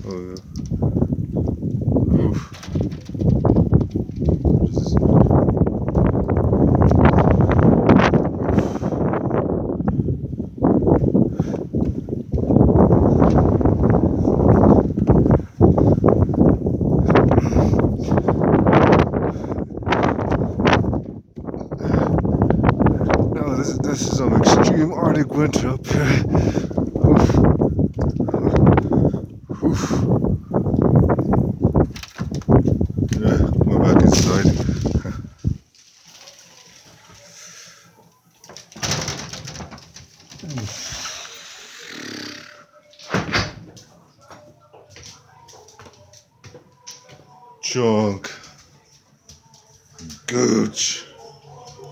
Oh yeah. Oof. This is, no, this is some extreme Arctic winter up here. Oof. Oof. Yeah, we're back inside. Chunk. Gooch.